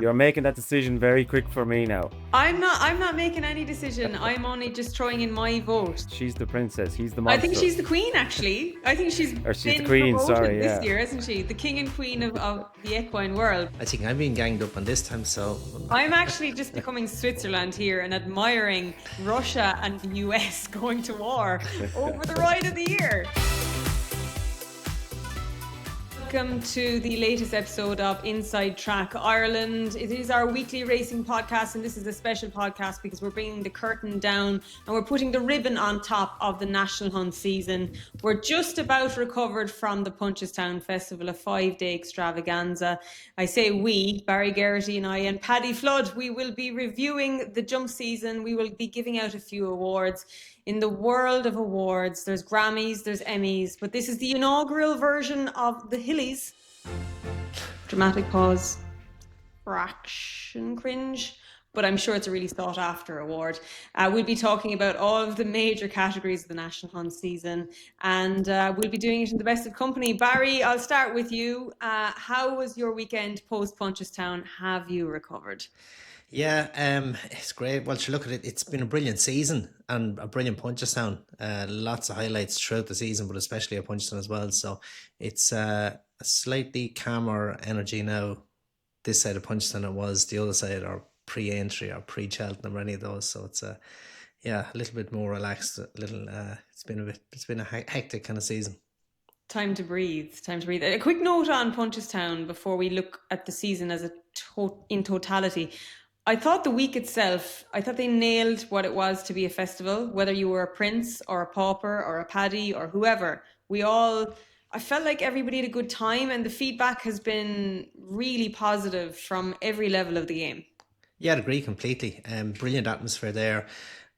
You're making that decision very quick for me now. I'm not making any decision. I'm only just throwing in my vote. She's the princess. He's the I monster. think she's the queen, actually. I think she's Or she's been the queen, promoted sorry, this yeah. year, isn't she? The king and queen of the equine world. I think I'm being ganged up on this time, so I'm actually just becoming Switzerland here and admiring Russia and the US going to war over the ride of the year. Welcome to the latest episode of Inside Track Ireland. It is our weekly racing podcast, and this is a special podcast because we're bringing the curtain down and we're putting the ribbon on top of the National Hunt season. We're just about recovered from the Punchestown Festival, a 5-day extravaganza. I say we, Barry Geraghty and I, and Paddy Flood, we will be reviewing the jump season. We will be giving out a few awards. In the world of awards, there's Grammys, there's Emmys, but this is the inaugural version of the Hillys. Dramatic pause, fraction cringe, but I'm sure it's a really sought after award. We'll be talking about all of the major categories of the National Hunt season, and we'll be doing it in the best of company. Barry, I'll start with you. How was your weekend post Punchestown? Have you recovered? yeah, it's great. Well, to look at it, it's been a brilliant season and a brilliant Punchestown. Lots of highlights throughout the season, but especially at Punchestown as well. So it's a slightly calmer energy now this side of Punchestown than it was the other side, or pre-entry or pre-Cheltenham or any of those. So it's a little bit more relaxed. It's been a hectic kind of season. Time to breathe. A quick note on Punchestown before we look at the season as in totality. I thought the week itself, I thought they nailed what it was to be a festival, whether you were a prince or a pauper or a paddy or whoever. I felt like everybody had a good time, and the feedback has been really positive from every level of the game. Yeah, I'd agree completely. Brilliant atmosphere there.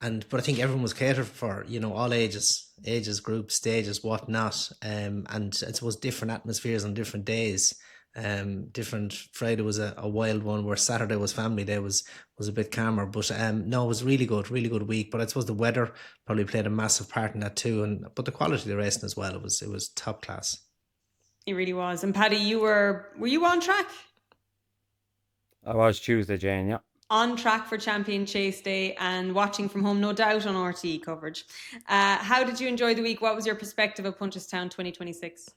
But I think everyone was catered for, all ages, groups, stages, whatnot. And I suppose different atmospheres on different days. Different. Friday was a wild one, where Saturday was family day, was a bit calmer. But no, it was really good week. But I suppose the weather probably played a massive part in that too. But the quality of the racing as well, it was top class. It really was. And Paddy, were you on track? I was Tuesday, Jane, yeah. On track for Champion Chase Day and watching from home, no doubt, on RTE coverage. How did you enjoy the week? What was your perspective of Punchestown 2026?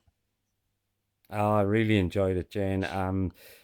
I really enjoyed it, Jane.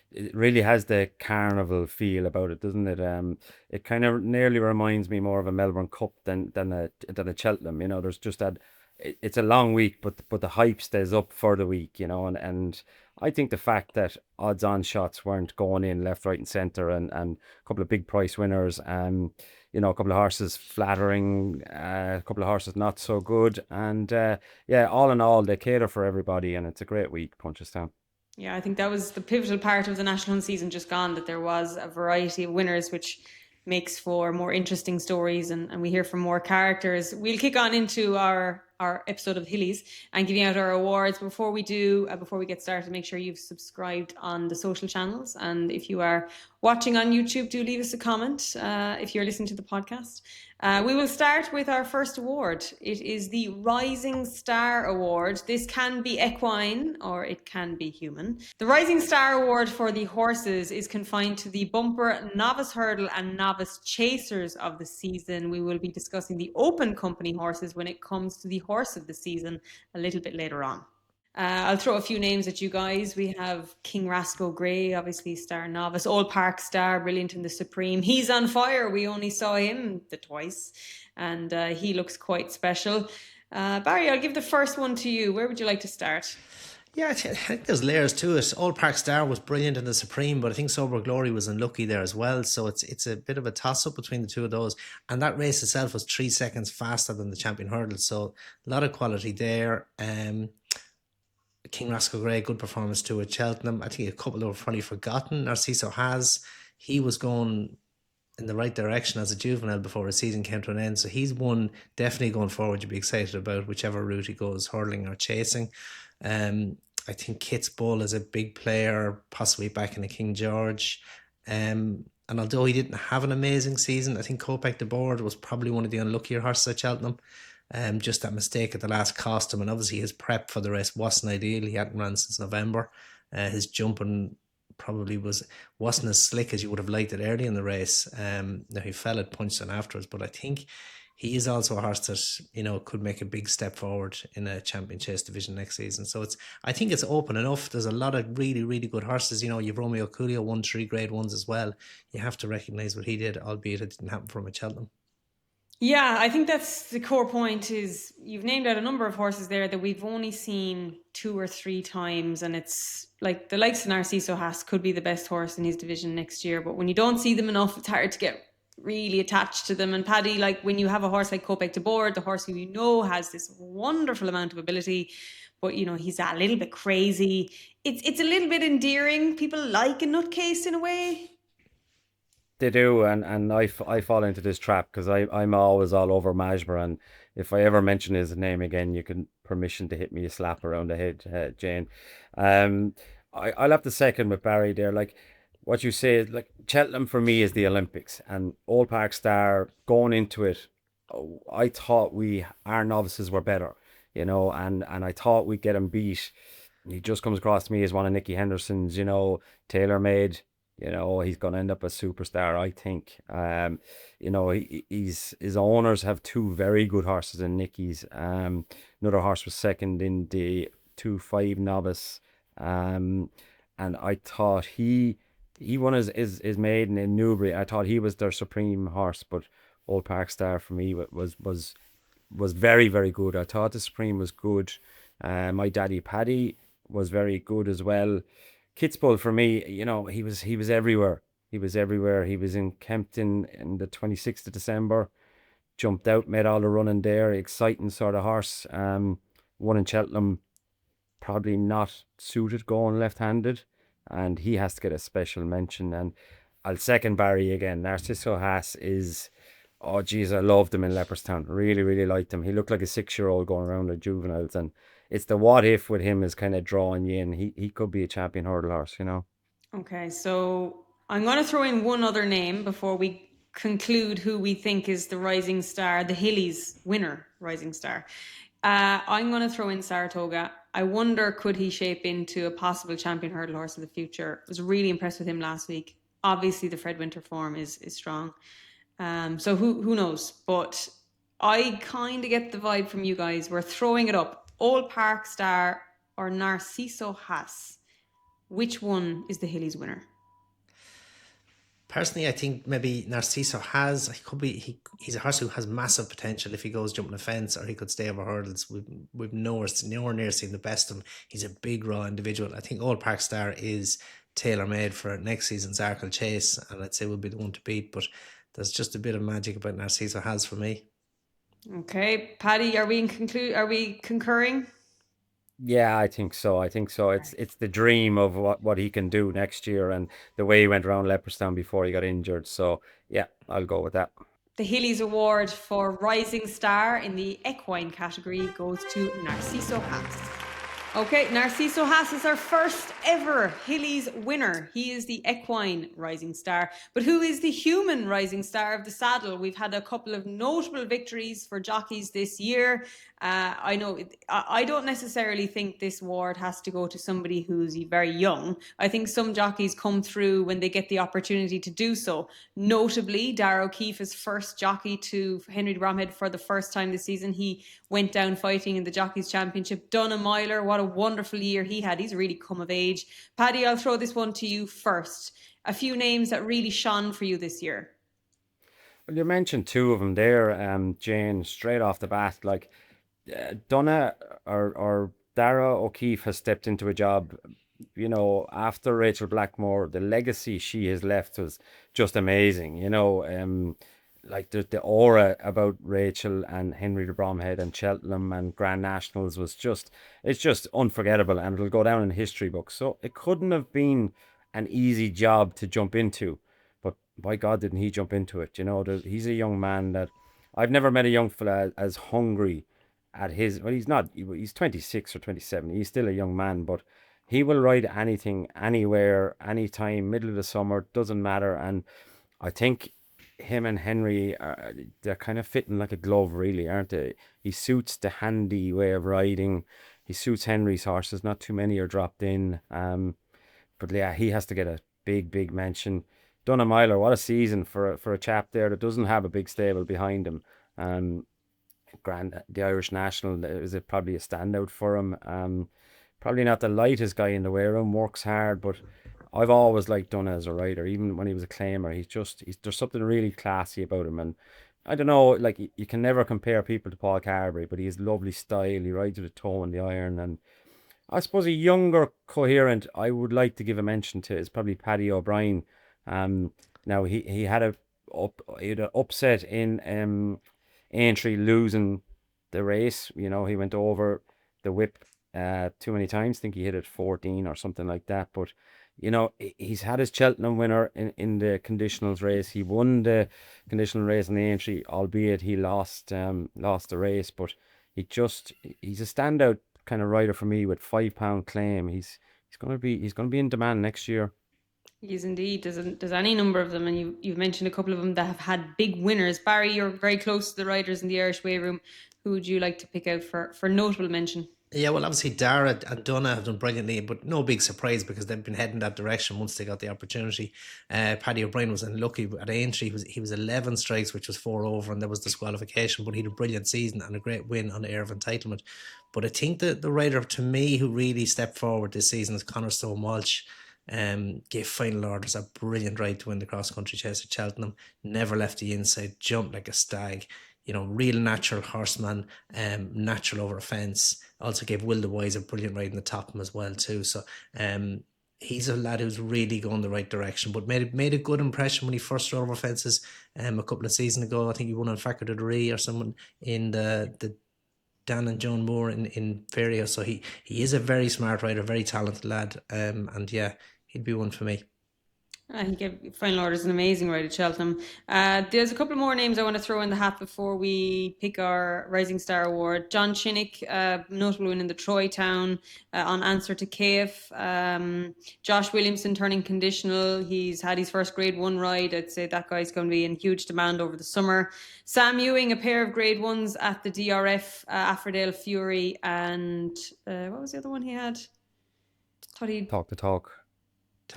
It really has the carnival feel about it, doesn't it? It kind of nearly reminds me more of a Melbourne Cup than a Cheltenham. There's just that. It's a long week, but the hype stays up for the week, and I think the fact that odds-on shots weren't going in left, right, and centre, and a couple of big price winners, a couple of horses flattering, a couple of horses not so good, and all in all, they cater for everybody, and it's a great week, Punchestown. Yeah, I think that was the pivotal part of the National Hunt season just gone, that there was a variety of winners, which makes for more interesting stories, and we hear from more characters. We'll kick on into our episode of Hillys and giving out our awards. Before we get started, make sure you've subscribed on the social channels, and if you are watching on YouTube, do leave us a comment if you're listening to the podcast. We will start with our first award. It is the Rising Star Award. This can be equine or it can be human. The Rising Star Award for the horses is confined to the bumper, novice hurdle and novice chasers of the season. We will be discussing the open company horses when it comes to the horse of the season a little bit later on. I'll throw a few names at you guys. We have King Rasco Grey, obviously star novice, Old Park star, brilliant in the Supreme. He's on fire. We only saw him twice, and he looks quite special. Barry, I'll give the first one to you. Where would you like to start? Yeah, I think there's layers to it. Old Park Star was brilliant in the Supreme, but I think Sober Glory was unlucky there as well. So it's a bit of a toss-up between the two of those. And that race itself was 3 seconds faster than the Champion Hurdle. So a lot of quality there. King Rascal Grey, good performance too at Cheltenham. I think a couple were probably forgotten. Narciso Has, he was going in the right direction as a juvenile before his season came to an end. So he's one definitely going forward you'd be excited about, whichever route he goes, hurling or chasing. I think Kit's Bull is a big player, possibly back in the King George. And although he didn't have an amazing season, I think Kopek de Board was probably one of the unluckier horses at Cheltenham. Just that mistake at the last cost him, and obviously his prep for the race wasn't ideal. He hadn't run since November. His jumping probably wasn't as slick as you would have liked it early in the race. Now he fell at Punchestown afterwards, but I think he is also a horse that, you know, could make a big step forward in a champion chase division next season. So I think it's open enough. There's a lot of really, really good horses. You know, you've Romeo Coolio won 3 grade ones as well. You have to recognise what he did, albeit it didn't happen from a Cheltenham. Yeah, I think that's the core point. Is you've named out a number of horses there that we've only seen 2 or 3 times, and it's like the likes of Narciso Haas could be the best horse in his division next year, but when you don't see them enough, it's hard to get really attached to them. And Paddy, like when you have a horse like Kopek de Board, the horse who you know has this wonderful amount of ability, but you know he's a little bit crazy. It's a little bit endearing. People like a nutcase in a way. They do, and I fall into this trap because I'm always all over Majmer, and if I ever mention his name again, you can permission to hit me a slap around the head, Jane. I'll have to second with Barry there. Like what you say is like Cheltenham for me is the Olympics, and Old Park Star going into it, I thought our novices were better, you know, and I thought we'd get him beat. He just comes across to me as one of Nicky Henderson's, you know, tailor-made. You know, he's going to end up a superstar, I think. You know, his owners have 2 very good horses in Nicky's. Another horse was second in the 2-5 novice. And I thought he won his maiden in Newbury. I thought he was their supreme horse, but Old Park Star for me was very, very good. I thought the Supreme was good. My daddy Paddy was very good as well. Kitzbühel for me, you know, he was everywhere. He was everywhere. He was in Kempton in the 26th of December. Jumped out, made all the running there. Exciting sort of horse. One in Cheltenham, probably not suited going left-handed, and he has to get a special mention. And I'll second Barry again. Narciso Haas is, oh geez, I loved him in Leopardstown. Really, really liked him. He looked like a 6-year-old going around the juveniles, and it's the what if with him is kind of drawing you in. He could be a champion hurdle horse, you know. Okay, so I'm going to throw in one other name before we conclude who we think is the rising star, the Hillys winner rising star. I'm going to throw in Saratoga. I wonder, could he shape into a possible champion hurdle horse in the future? I was really impressed with him last week. Obviously, the Fred Winter form is strong. So who knows? But I kind of get the vibe from you guys. We're throwing it up. Old Park Star or Narciso Haas? Which one is the Hillys winner? Personally, I think maybe Narciso Haas. He could be. He's a horse who has massive potential if he goes jumping a fence, or he could stay over hurdles. We've nowhere near seen the best of him. He's a big raw individual. I think Old Park Star is tailor made for next season's Arkle Chase, and I'd say will be the one to beat. But there's just a bit of magic about Narciso Haas for me. Okay, Paddy, are we concurring? Yeah, I think so. It's the dream of what he can do next year, and the way he went around Leopardstown before he got injured. So yeah, I'll go with that. The Hillys Award for Rising Star in the equine category goes to Narciso Haas. Okay, Narciso Haas is our first ever Hillys winner. He is the equine rising star. But who is the human rising star of the saddle? We've had a couple of notable victories for jockeys this year. I know I don't necessarily think this award has to go to somebody who's very young. I think some jockeys come through when they get the opportunity to do so. Notably, Darragh O'Keefe's first jockey to Henry de Bromhead for the first time this season. He went down fighting in the Jockeys Championship. Donna Myler, what a wonderful year he had. He's really come of age. Paddy, I'll throw this one to you first. A few names that really shone for you this year. Well, you mentioned 2 of them there, Jane, straight off the bat. Like Donna or Darragh O'Keefe has stepped into a job, you know, after Rachel Blackmore. The legacy she has left was just amazing, you know. Like the aura about Rachel and Henry de Bromhead and Cheltenham and Grand Nationals it's just unforgettable, and it'll go down in history books. So it couldn't have been an easy job to jump into, but by God, didn't he jump into it? You know, he's a young man that I've never met a young fella as hungry at his, well, he's 26 or 27. He's still a young man, but he will ride anything, anywhere, anytime, middle of the summer, doesn't matter. And I think him and Henry, they're kind of fitting like a glove, really, aren't they? He suits the handy way of riding. He suits Henry's horses. Not too many are dropped in. But yeah, he has to get a big mention. Done a miler, what a season for a chap there that doesn't have a big stable behind him. Um, the Irish national is probably a standout for him. Probably not the lightest guy in the weigh room, works hard, but I've always liked Dunne as a rider, even when he was a claimer. There's something really classy about him, and I don't know, like you can never compare people to Paul Carberry, but he has lovely style. He rides with a toe in the iron, and I suppose a younger coherent I would like to give a mention to is probably Paddy O'Brien. Now he had he had an upset in Aintree losing the race. You know, he went over the whip too many times. I think he hit it 14 or something like that. But you know, he's had his Cheltenham winner in the conditionals race. He won the conditional race in the Aintree, albeit he lost the race. But he's a standout kind of rider for me with £5 claim. He's gonna be in demand next year. He is indeed. There's any number of them, and you've mentioned a couple of them that have had big winners. Barry, you're very close to the riders in the Irish Way Room. Who would you like to pick out for notable mention? Yeah, well, obviously Dara and Donna have done brilliantly, but no big surprise because they've been heading that direction once they got the opportunity. Paddy O'Brien was unlucky at Aintree. He was 11 strikes, which was 4 over, and there was disqualification. But he had a brilliant season and a great win on the air of entitlement. But I think that the rider to me who really stepped forward this season is Conor Stone Walsh. Gave final orders, a brilliant ride to win the cross country chase at Cheltenham. Never left the inside, jumped like a stag. You know, real natural horseman, natural over a fence. Also gave Will the Wise a brilliant ride in the top of him as well too. So he's a lad who's really going the right direction, but made a good impression when he first rode over fences a couple of seasons ago. I think he won on Facker de Ree or someone in the Dan and Joan Moore in Feria. So he is a very smart rider, very talented lad. And yeah, he'd be one for me. He gave final orders an amazing ride at Cheltenham. There's a couple more names I want to throw in the hat before we pick our Rising Star Award. John Chinnick, notable win in the Troy Town on Answer to KF. Josh Williamson turning conditional. He's had his first Grade 1 ride. I'd say that guy's going to be in huge demand over the summer. Sam Ewing, a pair of Grade 1s at the DRF, Affordale Fury, and what was the other one he had? Thought he'd Talk the talk.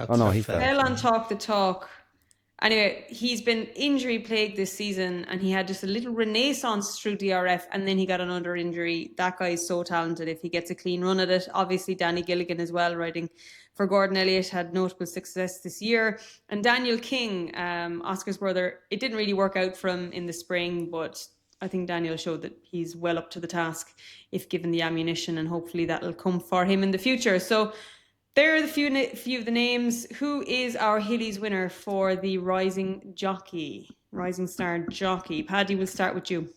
Oh no, he fell on Talk the Talk. Anyway, he's been injury plagued this season, and he had just a little renaissance through DRF, and then he got another injury. That guy is so talented if he gets a clean run at it. Obviously, Danny Gilligan as well, riding for Gordon Elliott, had notable success this year. And Daniel King, Oscar's brother, it didn't really work out for him in the spring, but I think Daniel showed that he's well up to the task if given the ammunition, and hopefully that'll come for him in the future. So there are the few of the names. Who is our Hillys winner for the Rising Star Jockey? Paddy, we'll start with you.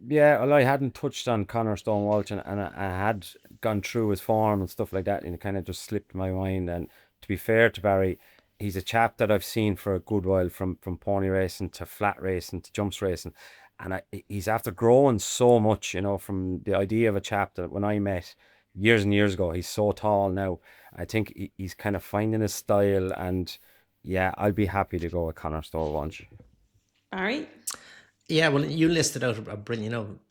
Yeah, well, I hadn't touched on Conor Stone Walsh, and I had gone through his form and stuff like that, and it kind of just slipped my mind. And to be fair to Barry, he's a chap that I've seen for a good while, from pony racing to flat racing to jumps racing. And he's after growing so much, you know, from the idea of a chap that when I met years and years ago, he's so tall now. I think he's kind of finding his style, and yeah, I'd be happy to go with Conor Stone Walsh. Barry? Yeah, well, you listed out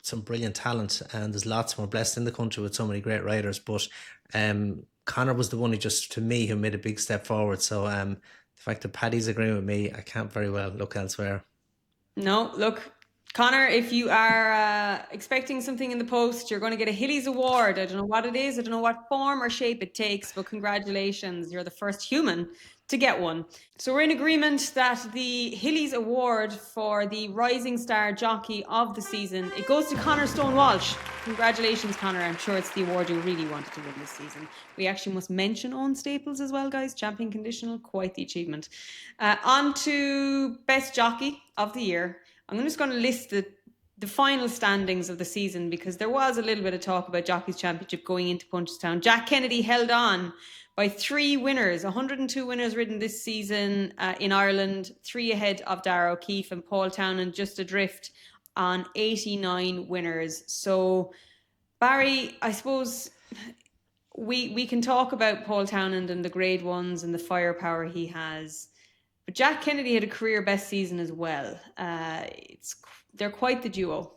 some brilliant talent, and there's lots more blessed in the country with so many great riders. But Conor was the one who made a big step forward. So the fact that Paddy's agreeing with me, I can't very well look elsewhere. No, look, Conor, if you are expecting something in the post, you're going to get a Hillys Award. I don't know what it is. I don't know what form or shape it takes, but congratulations. You're the first human to get one. So we're in agreement that the Hillys Award for the Rising Star Jockey of the season, it goes to Conor Stone Walsh. Congratulations, Conor. I'm sure it's the award you really wanted to win this season. We actually must mention Owen Staples as well, guys. Champion conditional, quite the achievement. On to Best Jockey of the Year. I'm just going to list the final standings of the season, because there was a little bit of talk about Jockey's Championship going into Punchestown. Jack Kennedy held on by 3 winners, 102 winners ridden this season in Ireland, 3 ahead of Dara O'Keefe and Paul Townend, just adrift on 89 winners. So, Barry, I suppose we can talk about Paul Townend and the Grade 1s and the firepower he has. But Jack Kennedy had a career best season as well. They're quite the duo.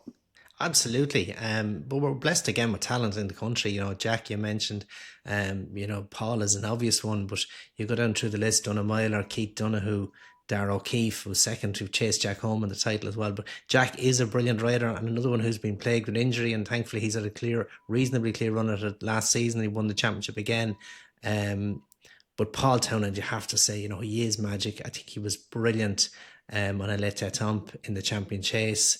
Absolutely. But we're blessed again with talent in the country. Jack, you mentioned, Paul is an obvious one, but you go down through the list, Donna Myler, Keith Donoghue, Darragh O'Keefe was second to chase Jack home in the title as well. But Jack is a brilliant rider and another one who's been plagued with injury, and thankfully he's had a reasonably clear run at it last season. He won the championship again. But Paul Townend, you have to say, he is magic. I think he was brilliant on a Let Tamp in the champion chase.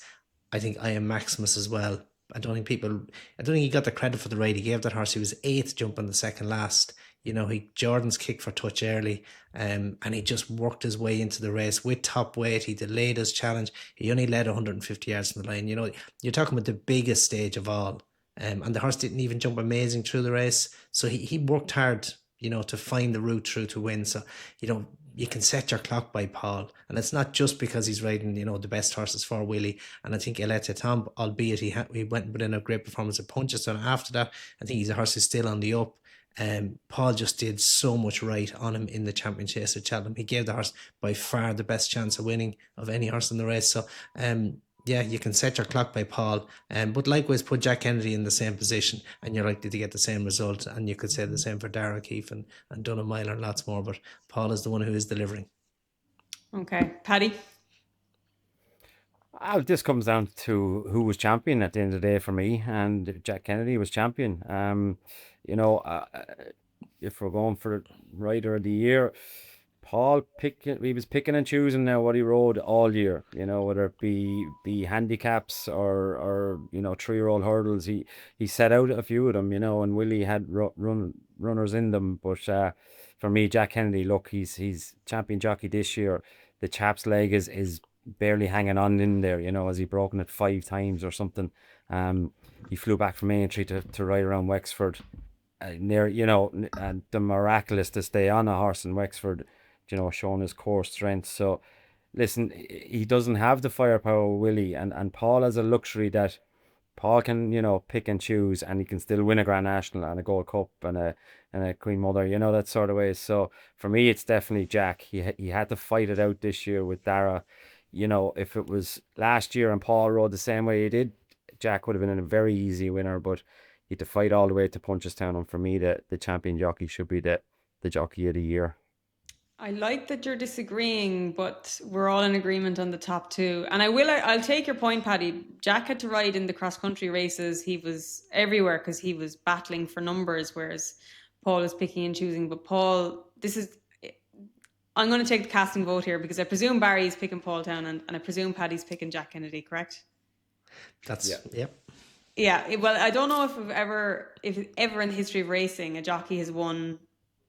I think I Am Maximus as well. I don't think he got the credit for the ride he gave that horse. He was 8th jumping the second last. Jordan's kicked for touch early, and he just worked his way into the race with top weight. He delayed his challenge. He only led 150 yards from the line. You're talking about the biggest stage of all. And the horse didn't even jump amazing through the race. So he worked hard, to find the route through to win. So, you can set your clock by Paul. And it's not just because he's riding, the best horses for Willie. And I think Elette Tom, albeit he went and put in a great performance at Punchestown. After that, I think he's a horse who's still on the up. Paul just did so much right on him in the champion chase at Cheltenham. He gave the horse by far the best chance of winning of any horse in the race. So, yeah, you can set your clock by Paul, but likewise put Jack Kennedy in the same position and you're likely to get the same result. And you could say the same for Darragh O'Keefe and Donagh Myler and lots more, but Paul is the one who is delivering. Okay, Paddy? This comes down to who was champion at the end of the day for me, and Jack Kennedy was champion. If we're going for Rider of the Year, Paul he was picking and choosing now what he rode all year, whether it be handicaps or 3-year-old hurdles. He set out a few of them, and Willie had runners in them. But for me, Jack Kennedy, look, he's champion jockey this year. The chap's leg is barely hanging on in there, as he broken it 5 times or something. He flew back from Aintree to ride around Wexford, and the miraculous to stay on a horse in Wexford, showing his core strength. So, listen, he doesn't have the firepower of Willie, and Paul has a luxury that Paul can, pick and choose, and he can still win a Grand National and a Gold Cup and a Queen Mother, that sort of way. So, for me, it's definitely Jack. He had to fight it out this year with Darragh. If it was last year and Paul rode the same way he did, Jack would have been a very easy winner, but he had to fight all the way to Punchestown, and for me, the champion jockey should be the jockey of the year. I like that you're disagreeing, but we're all in agreement on the top 2. And I'll take your point, Paddy. Jack had to ride in the cross-country races. He was everywhere because he was battling for numbers, whereas Paul is picking and choosing. But Paul, I'm going to take the casting vote here because I presume Barry's picking Paul Townend and I presume Paddy's picking Jack Kennedy, correct? Yep. Yeah, well, I don't know if ever in the history of racing a jockey has won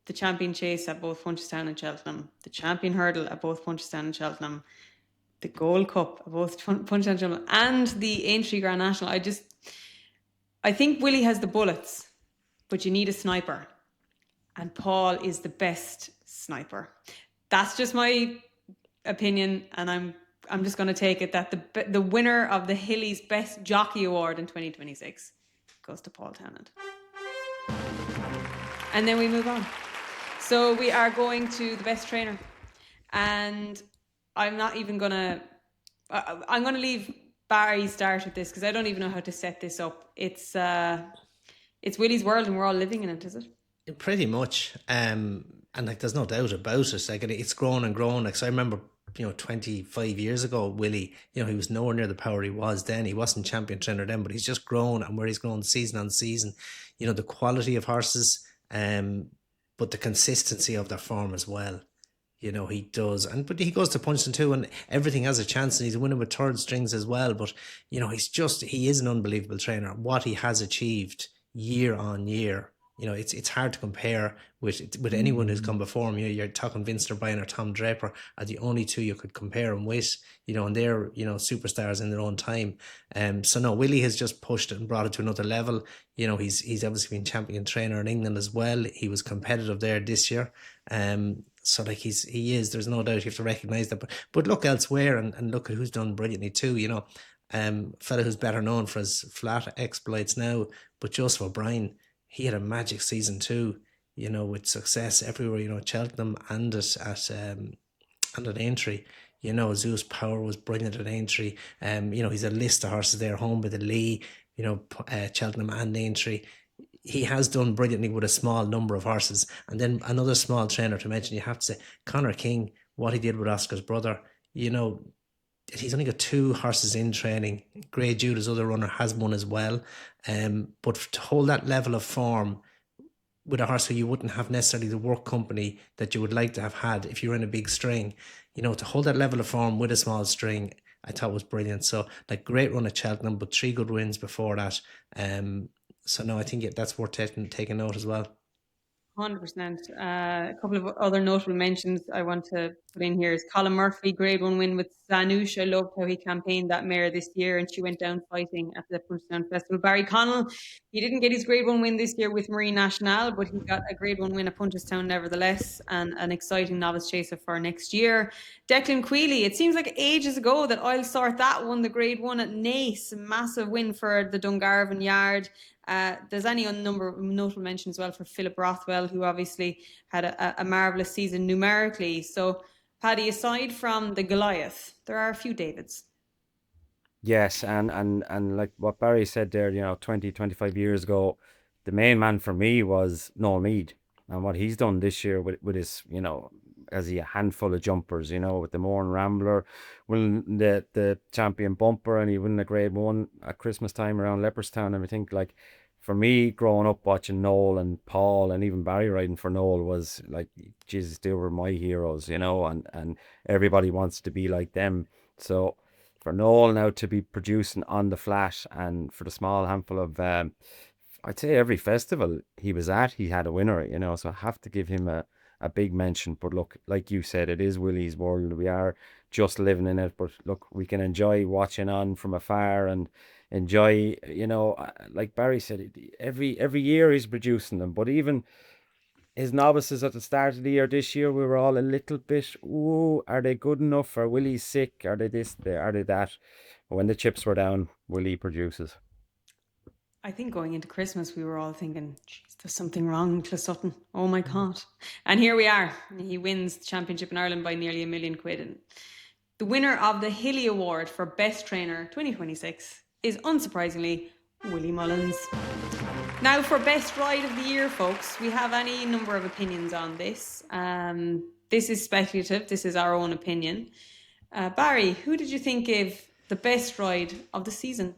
the champion chase at both Punchestown and Cheltenham, the champion hurdle at both Punchestown and Cheltenham, the Gold Cup at both Punchestown and Cheltenham, and the Aintree Grand National. I think Willie has the bullets, but you need a sniper, and Paul is the best sniper. That's just my opinion, and I'm just going to take it that the winner of the Hillys Best Jockey Award in 2026 goes to Paul Townend. And then we move on. So we are going to the best trainer. And I'm not even going to... I'm going to leave Barry start with this because I don't even know how to set this up. It's Willie's world and we're all living in it, is it? Pretty much. And there's no doubt about it. It's grown and grown. So I remember 25 years ago, Willie, he was nowhere near the power he was then. He wasn't champion trainer then, but he's just grown, and where he's grown season on season, the quality of horses, but the consistency of their form as well. He does. But he goes to Punchestown too, and everything has a chance, and he's winning with third strings as well. But, he is an unbelievable trainer. What he has achieved year on year, it's hard to compare with anyone who's come before him. You're talking Vincent O'Brien or Tom Draper are the only two you could compare him with, and they're, superstars in their own time. So no, Willie has just pushed it and brought it to another level. He's obviously been champion trainer in England as well. He was competitive there this year. So he is, there's no doubt, you have to recognise that. But look elsewhere and look at who's done brilliantly too, fella who's better known for his flat exploits now, but Joseph O'Brien, he had a magic season too, with success everywhere, Cheltenham and at And at Aintree, you know, Zeus Power was brilliant at Aintree. You know, he's a list of horses there, home with the Lee, you know, Cheltenham and Aintree. He has done brilliantly with a small number of horses. And then another small trainer to mention, you have to say, Connor King, what he did with Oscar's brother, you know, he's only got 2 horses in training. Grey Jude, his other runner, has one as well. But to hold that level of form with a horse who you wouldn't have necessarily the work company that you would like to have had if you were in a big string, you know, to hold that level of form with a small string, I thought was brilliant. So, like, great run at Cheltenham, but 3 good wins before that. So no, I think that's worth taking note as well. 100%. A couple of other notable mentions I want to put in here is Colin Murphy, grade 1 win with Zanush. I loved how he campaigned that mare this year and she went down fighting at the Punchestown Festival. Barry Connell, he didn't get his grade 1 win this year with Marine National, but he got a grade 1 win at Punchestown nevertheless, and an exciting novice chaser for next year. Declan Queally, it seems like ages ago that I'll Sort That won the grade 1 at Naas. Massive win for the Dungarvan Yard. There's any number of notable mentions as well for Philip Rothwell, who obviously had a marvellous season numerically. So, Paddy, aside from the Goliath, there are a few Davids. Yes, and like what Barry said there, you know, 20, 25 years ago, the main man for me was Noel Meade. And what he's done this year with his, you know, as he a handful of jumpers, you know, with the Mourne Rambler, winning the champion bumper, and he won the grade 1 at Christmas time around Leopardstown and everything. Like, for me, growing up watching Noel and Paul and even Barry riding for Noel was like, Jesus, they were my heroes, you know, and everybody wants to be like them. So for Noel now to be producing on the flat, and for the small handful of I'd say every festival he was at, he had a winner, you know, so I have to give him a big mention. But look, like you said, it is Willie's world. We are just living in it, but look, we can enjoy watching on from afar and enjoy, you know, like Barry said, every year he's producing them. But even his novices at the start of the year this year, we were all a little bit, ooh, are they good enough? Are Willie's sick? Are they this? Are they that? But when the chips were down, Willie produces. I think going into Christmas, we were all thinking, "Jeez, there's something wrong with Sutton. Oh my God." And here we are. He wins the championship in Ireland by nearly £1 million. And the winner of the Hilly Award for Best Trainer 2026 is unsurprisingly Willie Mullins. Now, for Best Ride of the Year, folks, we have any number of opinions on this. This is speculative. This is our own opinion. Barry, who did you think gave the best ride of the season?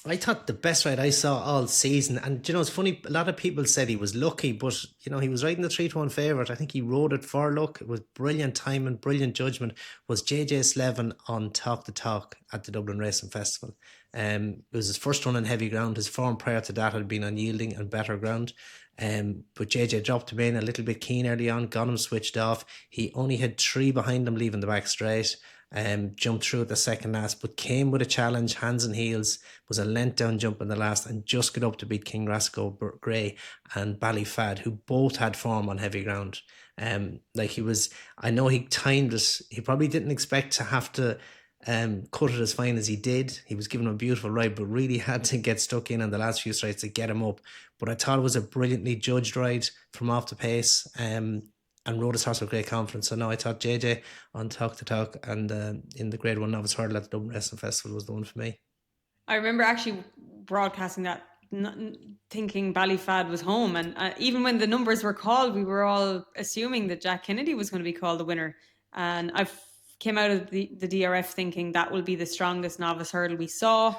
I thought the best ride I saw all season, and you know, it's funny, a lot of people said he was lucky, but you know, he was riding the 3-1 favourite. I think he rode it for luck. It was brilliant timing, brilliant judgment. Was JJ Slevin on Talk the Talk at the Dublin Racing Festival. It was his first run on heavy ground. His form prior to that had been on yielding and better ground. But JJ dropped him in a little bit keen early on, got him switched off. He only had 3 behind him leaving the back straight. Jumped through at the second last, but came with a challenge, hands and heels, was a length down jump in the last, and just got up to beat King Rasco Gray and Ballyfad, who both had form on heavy ground. Like, he was, I know he timed it, he probably didn't expect to have to cut it as fine as he did. He was given a beautiful ride, but really had to get stuck in on the last few straights to get him up. But I thought it was a brilliantly judged ride from off the pace. And rode his horse with great confidence. So no, I thought JJ on Talk the Talk and in the grade 1 novice hurdle at the Dublin Wrestling Festival was the one for me. I remember actually broadcasting that, thinking Ballyfad was home, and even when the numbers were called, we were all assuming that Jack Kennedy was going to be called the winner. And I came out of the DRF thinking that will be the strongest novice hurdle we saw.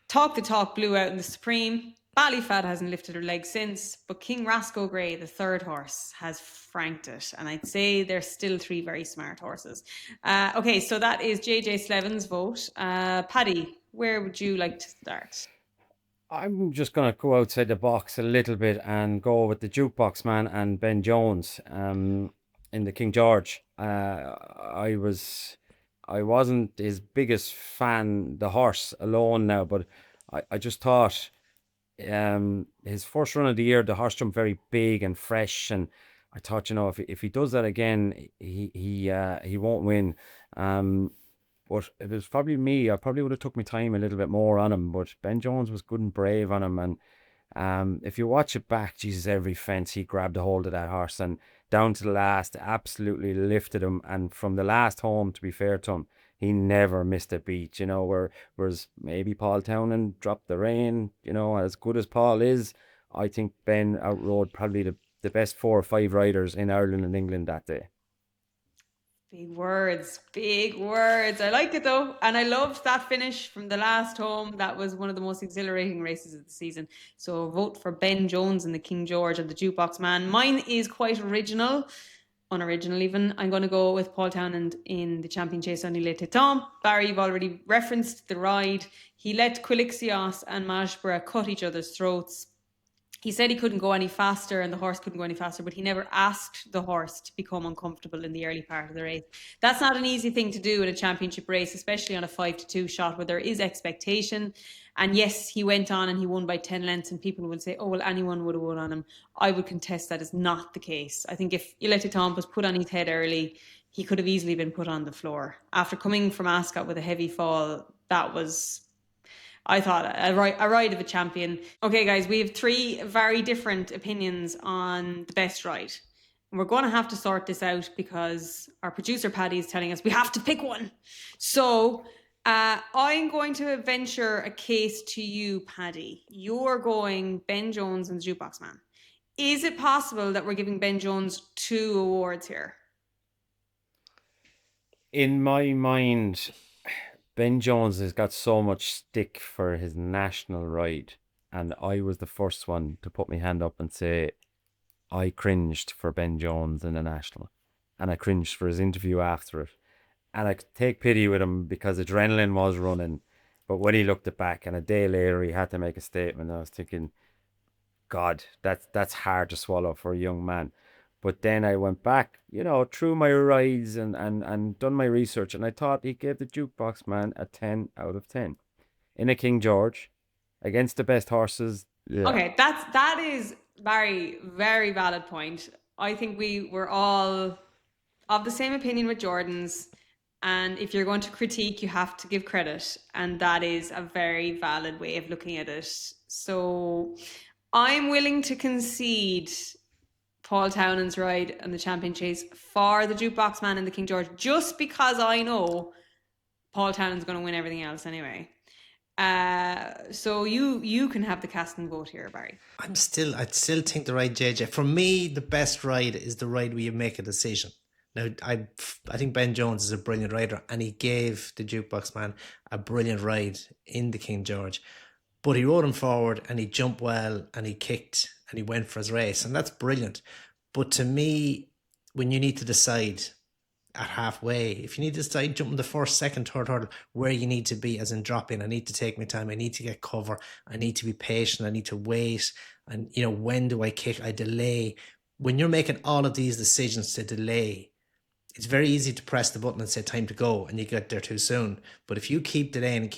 Talk the Talk blew out in the Supreme. Ballyfad hasn't lifted her leg since, but King Rasco Gray, the third horse, has franked it. And I'd say they're still 3 very smart horses. Okay, so that is JJ Slevin's vote. Paddy, where would you like to start? I'm just going to go outside the box a little bit and go with the jukebox man and Ben Jones in the King George. I wasn't his biggest fan, the horse alone now, but I just thought his first run of the year, the horse jumped very big and fresh, and I thought, you know, if he does that again, he won't win. But it was probably me. I probably would have took my time a little bit more on him. But Ben Jones was good and brave on him, and If you watch it back, Jesus, every fence he grabbed a hold of that horse and down to the last, absolutely lifted him. And from the last home, to be fair to him, he never missed a beat. Whereas maybe Paul Townend dropped the rein. As good as Paul is, I think Ben outrode probably the best 4 or 5 riders in Ireland and England that day. Big words, big words. I like it though. And I loved that finish from the last home. That was one of the most exhilarating races of the season. So vote for Ben Jones and the King George and the Jukebox Man. Mine is quite unoriginal even. I'm going to go with Paul Townend in the Champion Chase on Ile Teton. Barry, you've already referenced the ride. He let Quilixios and Mashborough cut each other's throats. He said he couldn't go any faster and the horse couldn't go any faster, but he never asked the horse to become uncomfortable in the early part of the race. That's not an easy thing to do in a championship race, especially on a 5-2 shot where there is expectation. And yes, he went on and he won by 10 lengths, and people would say, oh, well, anyone would have won on him. I would contest that is not the case. I think if Ile Teton was put on his head early, he could have easily been put on the floor. After coming from Ascot with a heavy fall, that was, I thought, a ride of a champion. Okay, guys, we have 3 very different opinions on the best ride. And we're going to have to sort this out because our producer, Paddy, is telling us we have to pick one. So I'm going to venture a case to you, Paddy. You're going Ben Jones and the Jukebox Man. Is it possible that we're giving Ben Jones 2 awards here? In my mind, Ben Jones has got so much stick for his national ride, and I was the first one to put my hand up and say I cringed for Ben Jones in the national, and I cringed for his interview after it, and I could take pity with him because adrenaline was running. But when he looked it back, and a day later he had to make a statement, I was thinking, God, that's hard to swallow for a young man. But then I went back, through my rides and done my research, and I thought he gave the Jukebox Man a 10 out of 10 in a King George against the best horses. Yeah. Okay, that is very, very valid point. I think we were all of the same opinion with Jordan's, and if you're going to critique, you have to give credit, and that is a very valid way of looking at it. So I'm willing to concede Paul Townend's ride and the Champion Chase for the Jukebox Man and the King George, just because I know Paul Townend's going to win everything else anyway. So you can have the casting vote here, Barry. I'd still think the ride JJ. For me, the best ride is the ride where you make a decision. Now, I think Ben Jones is a brilliant rider, and he gave the Jukebox Man a brilliant ride in the King George. But he rode him forward, and he jumped well, and he kicked, and he went for his race, and that's brilliant. But to me, when you need to decide at halfway, if you need to decide jumping the first, second, third hurdle, where you need to be, as in drop in, I need to take my time, I need to get cover, I need to be patient, I need to wait, and when do I kick, I delay. When you're making all of these decisions to delay, it's very easy to press the button and say time to go, and you get there too soon. But if you keep delaying,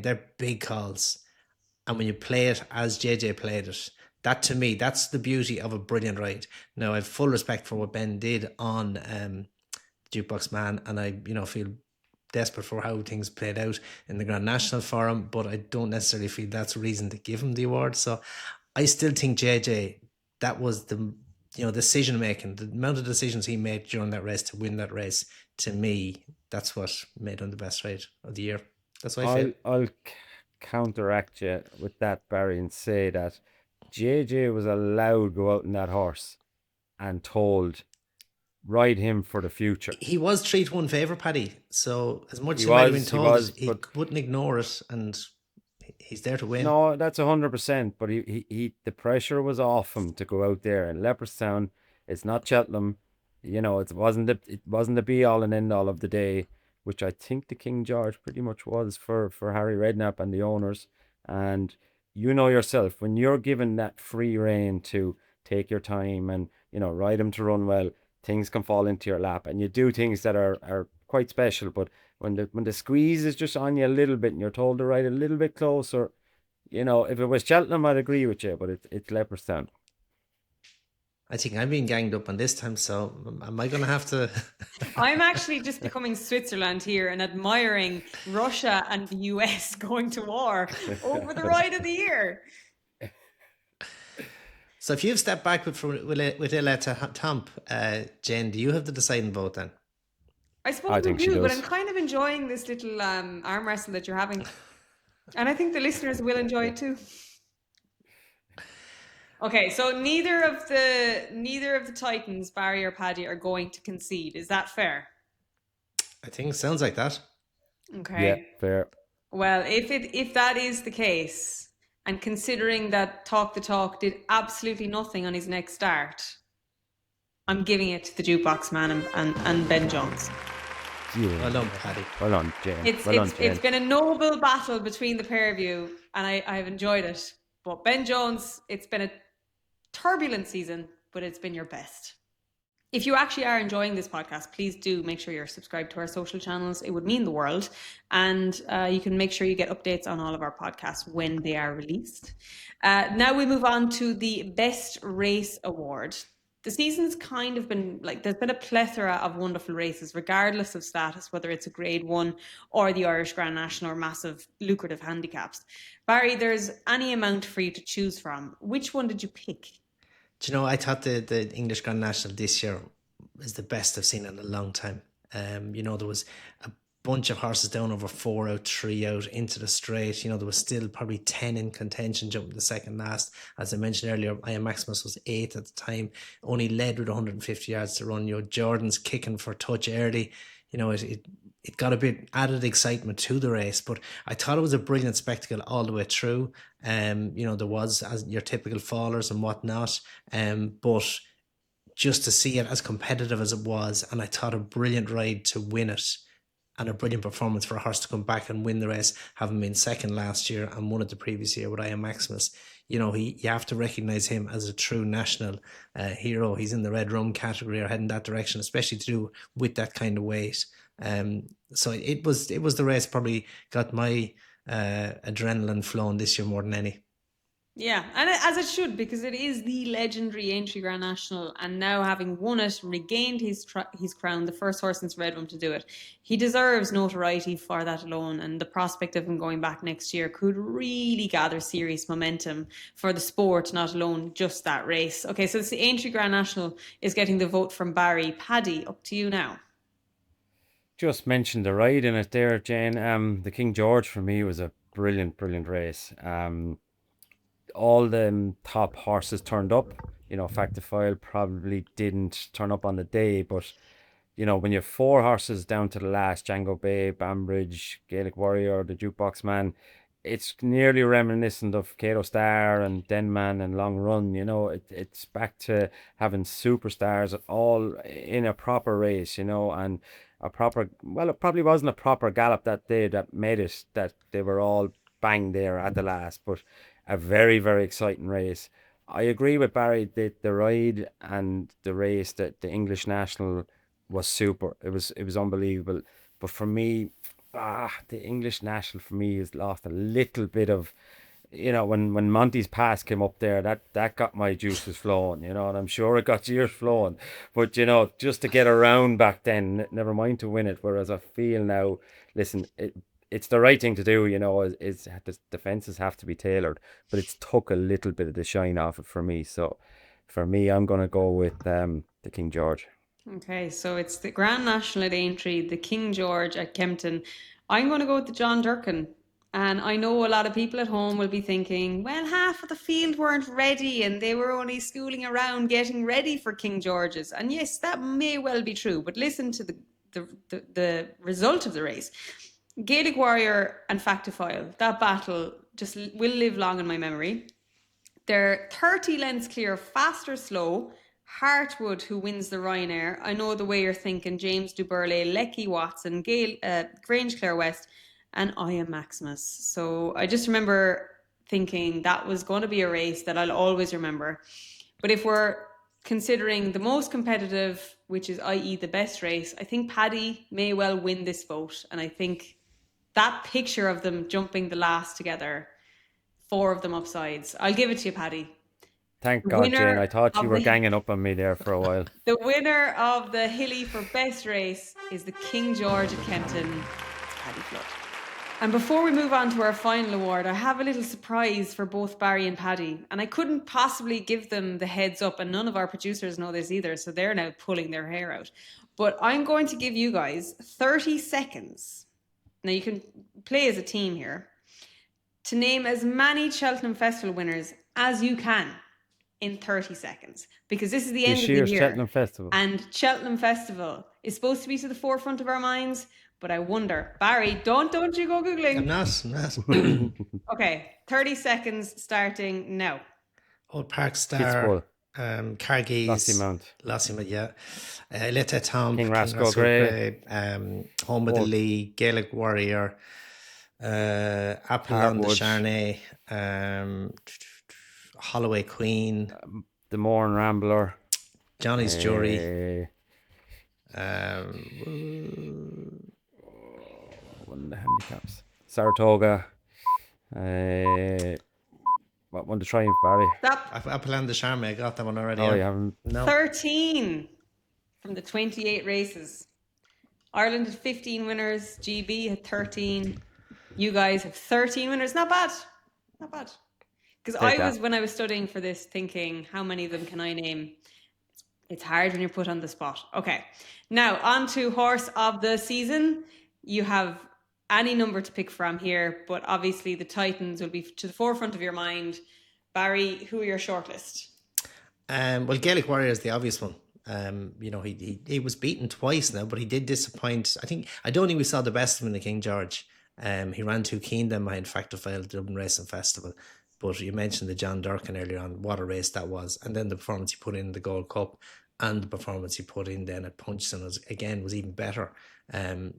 they're big calls. And when you play it as JJ played it, that to me, that's the beauty of a brilliant ride. Now, I have full respect for what Ben did on Jukebox Man, and I feel desperate for how things played out in the Grand National for him, but I don't necessarily feel that's a reason to give him the award. So I still think JJ, that was the decision making, the amount of decisions he made during that race to win that race, to me, that's what made him the best ride of the year. That's what I feel. I'll counteract you with that, Barry, and say that JJ was allowed to go out in that horse and told, ride him for the future. He was 3-1 favourite, Paddy. So as much as he might have been told, he wouldn't ignore it, and he's there to win. No, that's 100%. But he the pressure was off him to go out there. And Leopardstown, it's not Cheltenham. It wasn't the be all and end all of the day, which I think the King George pretty much was for Harry Redknapp and the owners. And yourself, when you're given that free rein to take your time and ride him to run well, things can fall into your lap, and you do things that are quite special. But when the squeeze is just on you a little bit and you're told to ride a little bit closer, if it was Cheltenham, I'd agree with you, but it's Leopardstown. I think I'm being ganged up on this time, so am I going to have to... I'm actually just becoming Switzerland here and admiring Russia and the US going to war over the ride of the year. So if you've stepped back with Illa to Tomp, Jane, do you have the deciding vote then? I suppose I I think she do, but does. I'm kind of enjoying this little arm wrestle that you're having. And I think the listeners will enjoy it too. Okay, so neither of the Titans, Barry or Paddy, are going to concede. Is that fair? I think it sounds like that. Yeah, Okay. fair. Well, if that is the case, and considering that Talk the Talk did absolutely nothing on his next start, I'm giving it to the Jukebox Man and Ben Jones. Yeah. Well done, Paddy. Well done, Jane. It's Jane. been a noble battle between the pair of you, and I've enjoyed it. But Ben Jones, it's been a turbulent season, but it's been your best. If you actually are enjoying this podcast, please do make sure you're subscribed to our social channels. It would mean the world. And you can make sure you get updates on all of our podcasts when they are released. Now we move on to the Best Race Award. The season's kind of been like, there's been a plethora of wonderful races, regardless of status, whether it's a Grade 1 or the Irish Grand National or massive lucrative handicaps. Barry, there's any amount for you to choose from. Which one did you pick? Do you know, I thought the English Grand National this year is the best I've seen in a long time. You know, there was a bunch of horses down over 4 out, 3 out into the straight. You know, there was still probably 10 in contention jumping the second last. As I mentioned earlier, Ian Maximus was 8th at the time, only led with 150 yards to run. You know, Jordan's kicking for touch early. You know, it got a bit added excitement to the race, but I thought it was a brilliant spectacle all the way through. You know, there was as your typical fallers and whatnot, but just to see it as competitive as it was, and I thought a brilliant ride to win it, and a brilliant performance for a horse to come back and win the race, having been second last year and won it the previous year with Ian Maximus. You know, you have to recognise him as a true national hero. He's in the red rum category or heading that direction, especially to do with that kind of weight. So it was the race probably got my adrenaline flowing this year more than any. Yeah, and as it should, because it is the legendary Aintree Grand National, and now having won it, regained his crown, the first horse since Red Rum to do it. He deserves notoriety for that alone, and the prospect of him going back next year could really gather serious momentum for the sport, not alone just that race. Okay, so the Aintree Grand National is getting the vote from Barry. Paddy, up to you now. Just mentioned the ride in it there, Jane. The King George for me was a brilliant race. All the top horses turned up. You know, Factifile probably didn't turn up on the day, but you know, when you have 4 horses down to the last, Django Bay, Bambridge, Gaelic Warrior, the Jukebox Man, it's nearly reminiscent of Cato Star and Denman and Long Run. You know, it's back to having superstars all in a proper race, you know, and a proper, well, it probably wasn't a proper gallop that day that made it that they were all bang there at the last, but a very exciting race. I agree with Barry that the ride and the race, that the English National was super. It was unbelievable. But for me, the English National for me has lost a little bit of, you know, when Monty's Pass came up there, that got my juices flowing, you know, and I'm sure it got yours flowing. But you know, just to get around back then, never mind to win it. Whereas I feel now, listen, it's the right thing to do, you know, is the defences have to be tailored, but it's took a little bit of the shine off it for me. So for me, I'm going to go with the King George. Okay, so it's the Grand National at Aintree, the King George at Kempton. I'm going to go with the John Durkin. And I know a lot of people at home will be thinking, well, half of the field weren't ready and they were only schooling around getting ready for King George's. And yes, that may well be true, but listen to the result of the race. Gaelic Warrior and Factifile, that battle just will live long in my memory. They're 30 lengths clear, fast or slow. Hartwood, who wins the Ryanair. I know the way you're thinking. James Duburley, Lecky Watson, Grange Clare West, and Ian Maximus. So I just remember thinking that was going to be a race that I'll always remember. But if we're considering the most competitive, which is i.e. the best race, I think Paddy may well win this vote. And I think that picture of them jumping the last together, 4 of them upsides, I'll give it to you, Paddy. Thank God, Jane. I thought you were ganging up on me there for a while. The winner of the Hilly for best race is the King George at Kempton, Paddy Flood. And before we move on to our final award, I have a little surprise for both Barry and Paddy. And I couldn't possibly give them the heads up, and none of our producers know this either, so they're now pulling their hair out. But I'm going to give you guys 30 seconds. Now you can play as a team here to name as many Cheltenham Festival winners as you can in 30 seconds. Because this is the end of the year. Cheltenham Festival. And Cheltenham Festival is supposed to be to the forefront of our minds. But I wonder, Barry, don't you go Googling. I'm not. Okay, 30 seconds starting now. Old Park Star, Cargies, Lossiemount, yeah. Letta Tom, King Rascal Grey, Home with the Lee, Gaelic Warrior, Apollon de Charnay, Holloway Queen, the Morn Rambler, Johnny's Jury. One of the handicaps. Saratoga. What one to try, Barry? Stop. Apollon de Charnay, I got that one already. Oh, you haven't? No. 13 from the 28 races. Ireland had 15 winners. GB had 13. You guys have 13 winners. Not bad. Not bad. Because when I was studying for this, thinking, how many of them can I name? It's hard when you're put on the spot. Okay. Now, on to horse of the season. You have any number to pick from here, but obviously the Titans will be to the forefront of your mind. Barry, who are your shortlist? Well, Gaelic Warrior is the obvious one. He was beaten twice now, but he did disappoint. I don't think we saw the best of him in the King George. He ran too keen then behind Factor File Dublin Racing Festival. But you mentioned the John Durkin earlier on, what a race that was. And then the performance he put in the Gold Cup and the performance he put in then at Punchestown was even better.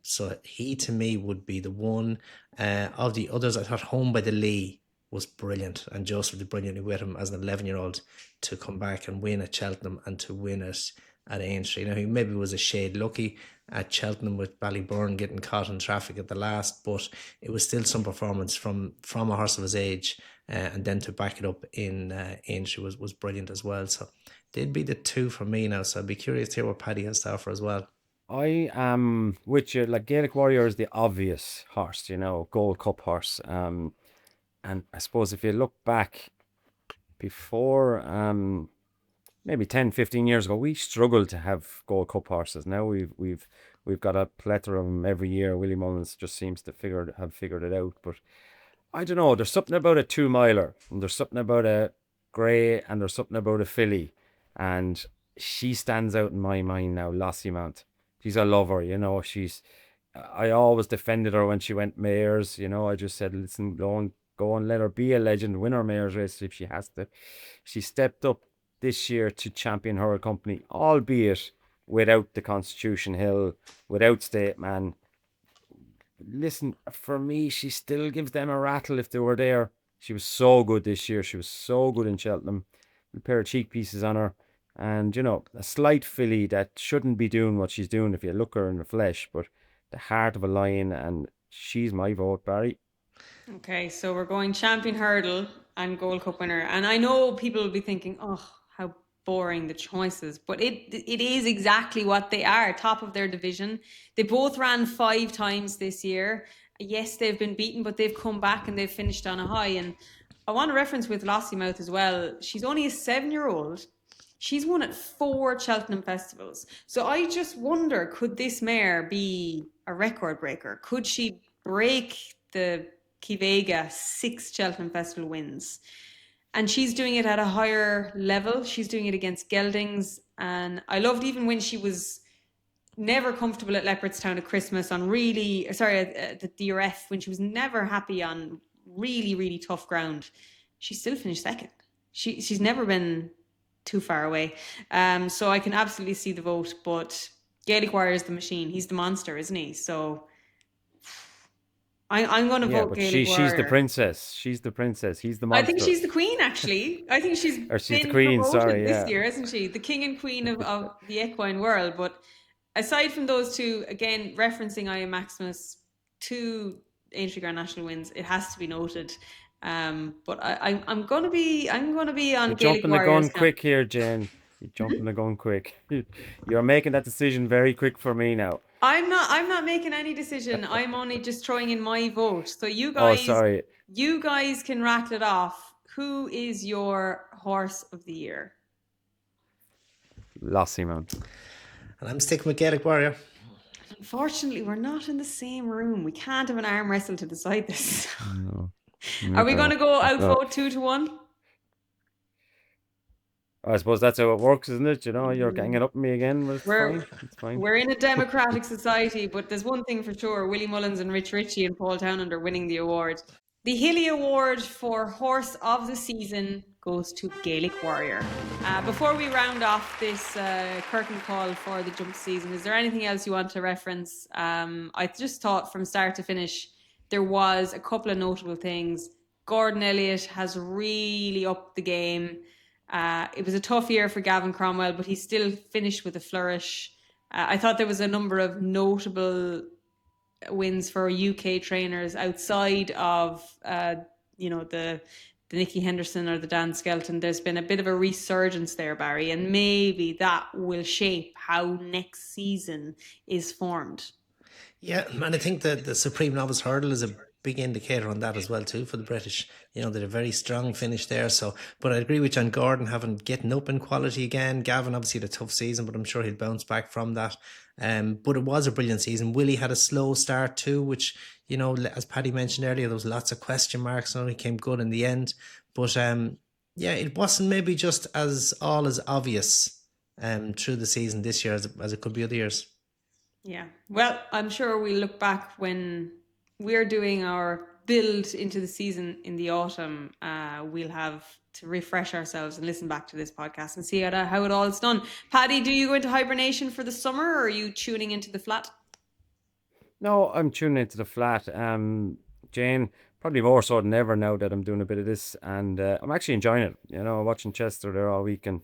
So he to me would be the one. Of the others, I thought Home by the Lee was brilliant, and Joseph did brilliantly with him as an 11-year-old to come back and win at Cheltenham and to win it at Aintree. Now he maybe was a shade lucky at Cheltenham with Ballyburn getting caught in traffic at the last, but it was still some performance from a horse of his age, and then to back it up in Aintree was brilliant as well. So they'd be the two for me now. So I'd be curious to hear what Paddy has to offer as well. I am with you. Like Gaelic Warrior is the obvious horse, Gold Cup horse. And I suppose if you look back before, maybe 10, 15 years ago, we struggled to have Gold Cup horses. Now we've got a plethora of them every year. Willie Mullins just seems to have figured it out. But I don't know. There's something about a 2-miler, and there's something about a Grey, and there's something about a filly, and she stands out in my mind now. Lossiemount. She's a lover, I always defended her when she went Mayors. I just said, listen, go and let her be a legend, win her Mayor's race if she has to. She stepped up this year to champion her company, albeit without the Constitution Hill, without State Man. Listen, for me, she still gives them a rattle if they were there. She was so good this year. She was so good in Cheltenham. A pair of cheek pieces on her. And, a slight filly that shouldn't be doing what she's doing if you look her in the flesh, but the heart of a lion, and she's my vote, Barry. Okay, so we're going champion hurdle and Gold Cup winner. And I know people will be thinking, oh, how boring the choices, but it is exactly what they are, top of their division. They both ran 5 times this year. Yes, they've been beaten, but they've come back and they've finished on a high. And I want to reference with Lossiemouth as well. She's only a 7-year-old. She's won at 4 Cheltenham festivals. So I just wonder, could this mare be a record breaker? Could she break the Kivega 6 Cheltenham festival wins? And she's doing it at a higher level. She's doing it against geldings. And I loved even when she was never comfortable at Leopardstown at Christmas at the DRF, when she was never happy on really, really tough ground. She still finished second. She's never been too far away. So I can absolutely see the vote, but Gaelic Warrior is the machine. He's the monster, isn't he? So I'm going to vote Gaelic Warrior. She's the princess. She's the princess. He's the monster. I think she's the queen, actually. I think she's the queen, this year, isn't she? The king and queen of the equine world. But aside from those two, again, referencing I Am Maximus, 2 Aintree Grand National wins, it has to be noted. But I'm gonna be on You're Gaelic jumping the Warriors gun quick here, Jane. You're jumping the gun quick. You're making that decision very quick for me now. I'm not making any decision. I'm only just throwing in my vote. So Oh, sorry. you guys can rattle it off. Who is your horse of the year? Lassie Mount. And I'm sticking with Gaelic Warrior. Unfortunately, we're not in the same room. We can't have an arm wrestle to decide this. No. Are we going to go No. outvote 2-1? I suppose that's how it works, isn't it? You know, you're ganging up on me again, but it's fine. It's fine. We're in a democratic society, but there's one thing for sure. Willie Mullins and Rich Ritchie and Paul Townend are winning the award. The Hilly Award for Horse of the Season goes to Gaelic Warrior. Before we round off this curtain call for the jump season, is there anything else you want to reference? I just thought from start to finish, there was a couple of notable things. Gordon Elliott has really upped the game. It was a tough year for Gavin Cromwell, but he still finished with a flourish. I thought there was a number of notable wins for UK trainers outside of, the Nicky Henderson or the Dan Skelton. There's been a bit of a resurgence there, Barry, and maybe that will shape how next season is formed. Yeah, and I think that the Supreme Novice Hurdle is a big indicator on that as well too for the British. You know, they had a very strong finish there. So, but I agree with John Gordon getting up in quality again. Gavin obviously had a tough season, but I'm sure he'll bounce back from that. But it was a brilliant season. Willie had a slow start too, which, you know, as Paddy mentioned earlier, there was lots of question marks and only came good in the end. But yeah, it wasn't maybe just as obvious through the season this year as it could be other years. Yeah. Well, I'm sure we'll look back when we're doing our build into the season in the autumn. We'll have to refresh ourselves and listen back to this podcast and see how it all is done. Paddy, do you go into hibernation for the summer, or are you tuning into the flat? No, I'm tuning into the flat. Jane, probably more so than ever now that I'm doing a bit of this, and I'm actually enjoying it. You know, watching Chester there all week, and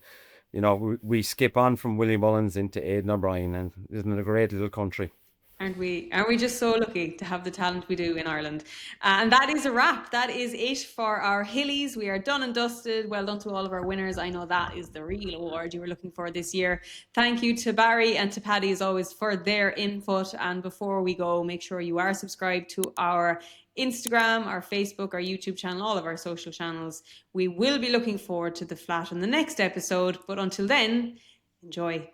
you know, we skip on from Willie Mullins into Aidan O'Brien, and isn't it a great little country? Aren't we just so lucky to have the talent we do in Ireland? And that is a wrap. That is it for our Hillys. We are done and dusted. Well done to all of our winners. I know that is the real award you were looking for this year. Thank you to Barry and to Paddy as always for their input. And before we go, make sure you are subscribed to our Instagram, our Facebook, our YouTube channel, all of our social channels. We will be looking forward to the flat in the next episode. But until then, enjoy.